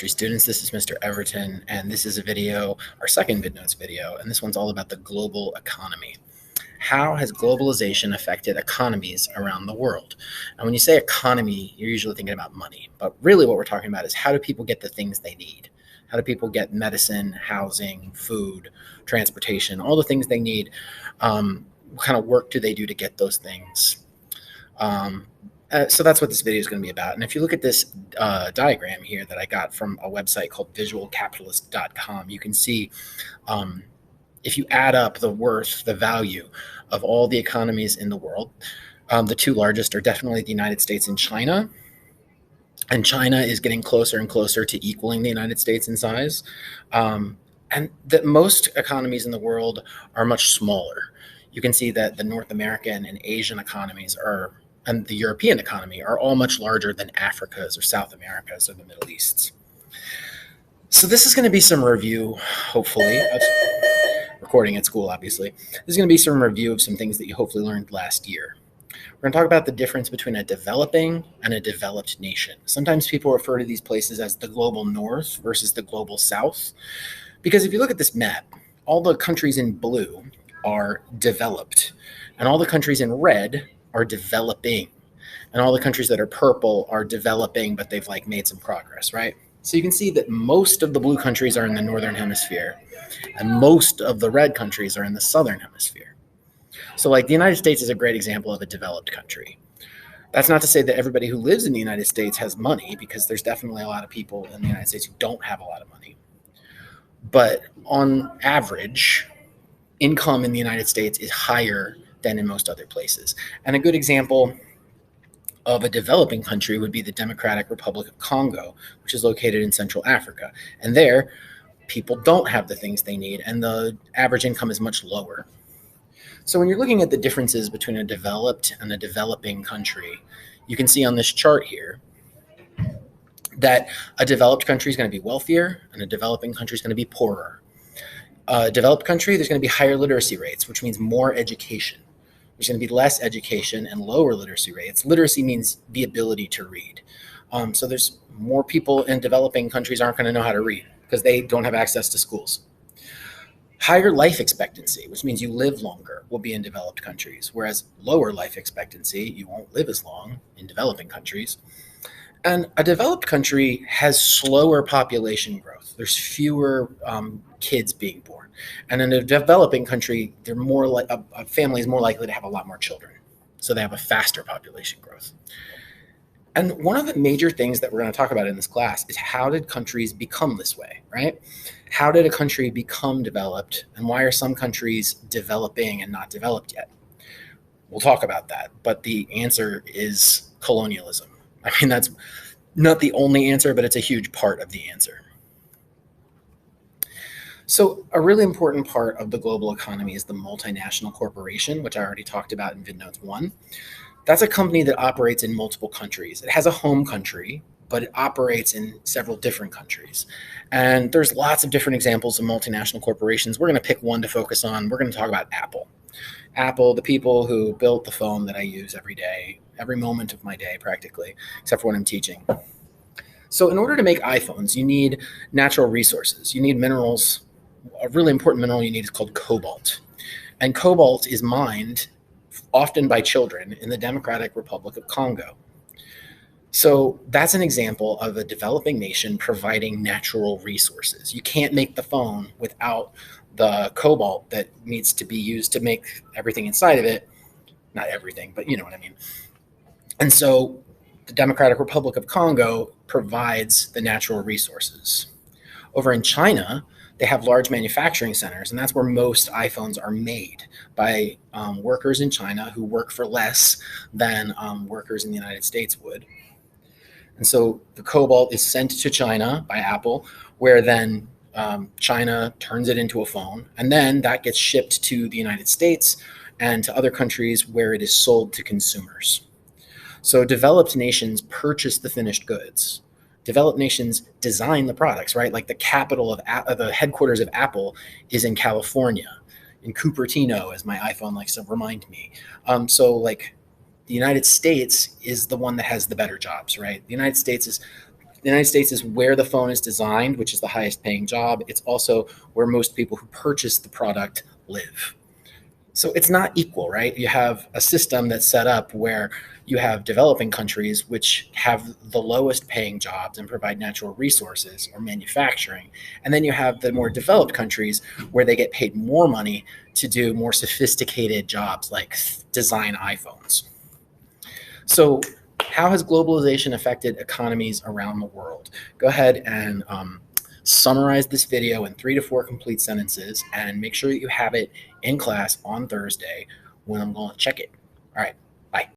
Students, this is Mr. Everton, and this is a video, our second VidNotes video, and this one's all about the global economy. How has globalization affected economies around the world? And when you say economy, you're usually thinking about money, but really what we're talking about is how do people get the things they need? How do people get medicine, housing, food, transportation, all the things they need? What kind of work do they do to get those things? So that's what this video is going to be about. And if you look at this diagram here that I got from a website called visualcapitalist.com, you can see if you add up the worth, the value of all the economies in the world, the two largest are definitely the United States and China. And China is getting closer and closer to equaling the United States in size. And that most economies in the world are much smaller. You can see that the North American and Asian economies and the European economy are all much larger than Africa's or South America's or the Middle East's. So this is going to be some review, hopefully, of recording at school, obviously. This is going to be some review of some things that you hopefully learned last year. We're going to talk about the difference between a developing and a developed nation. Sometimes people refer to these places as the global north versus the global south, because if you look at this map, all the countries in blue are developed, and all the countries in red are developing, and all the countries that are purple are developing, but they've made some progress, right? So you can see that most of the blue countries are in the northern hemisphere, and most of the red countries are in the southern hemisphere. So the United States is a great example of a developed country. That's not to say that everybody who lives in the United States has money, because there's definitely a lot of people in the United States who don't have a lot of money. But on average, income in the United States is higher than in most other places. And a good example of a developing country would be the Democratic Republic of Congo, which is located in Central Africa. And there, people don't have the things they need, and the average income is much lower. So when you're looking at the differences between a developed and a developing country, you can see on this chart here that a developed country is going to be wealthier and a developing country is going to be poorer. A developed country, there's going to be higher literacy rates, which means more education. There's going to be less education and lower literacy rates. Literacy means the ability to read. So there's more people in developing countries aren't going to know how to read because they don't have access to schools. Higher life expectancy, which means you live longer, will be in developed countries, whereas lower life expectancy, you won't live as long in developing countries. And a developed country has slower population growth. There's fewer kids being born. And in a developing country, they're more like a family is more likely to have a lot more children. So they have a faster population growth. And one of the major things that we're going to talk about in this class is how did countries become this way, right? How did a country become developed, and why are some countries developing and not developed yet? We'll talk about that, but the answer is colonialism. I mean, that's not the only answer, but it's a huge part of the answer. So a really important part of the global economy is the multinational corporation, which I already talked about in VidNotes 1. That's a company that operates in multiple countries. It has a home country, but it operates in several different countries. And there's lots of different examples of multinational corporations. We're going to pick one to focus on. We're going to talk about Apple. Apple, the people who built the phone that I use every day, every moment of my day practically, except for when I'm teaching. So in order to make iPhones, you need natural resources. You need minerals. A really important mineral you need is called cobalt. And cobalt is mined often by children in the Democratic Republic of Congo. So that's an example of a developing nation providing natural resources. You can't make the phone without the cobalt that needs to be used to make everything inside of it. Not everything, but you know what I mean. And so the Democratic Republic of Congo provides the natural resources. Over in China, they have large manufacturing centers, and that's where most iPhones are made by workers in China who work for less than workers in the United States would. And so the cobalt is sent to China by Apple, where then China turns it into a phone, and then that gets shipped to the United States and to other countries where it is sold to consumers. So developed nations purchase the finished goods. Developed nations design the products, right? Like the capital of the headquarters of Apple is in California, in Cupertino, as my iPhone likes to remind me. The United States is the one that has the better jobs, right? The United States is The United States is where the phone is designed, which is the highest paying job. It's also where most people who purchase the product live. So it's not equal, right? You have a system that's set up where you have developing countries which have the lowest paying jobs and provide natural resources or manufacturing. And then you have the more developed countries where they get paid more money to do more sophisticated jobs like design iPhones. So, how has globalization affected economies around the world? Go ahead and summarize this video in 3 to 4 complete sentences and make sure that you have it in class on Thursday when I'm going to check it. All right, bye.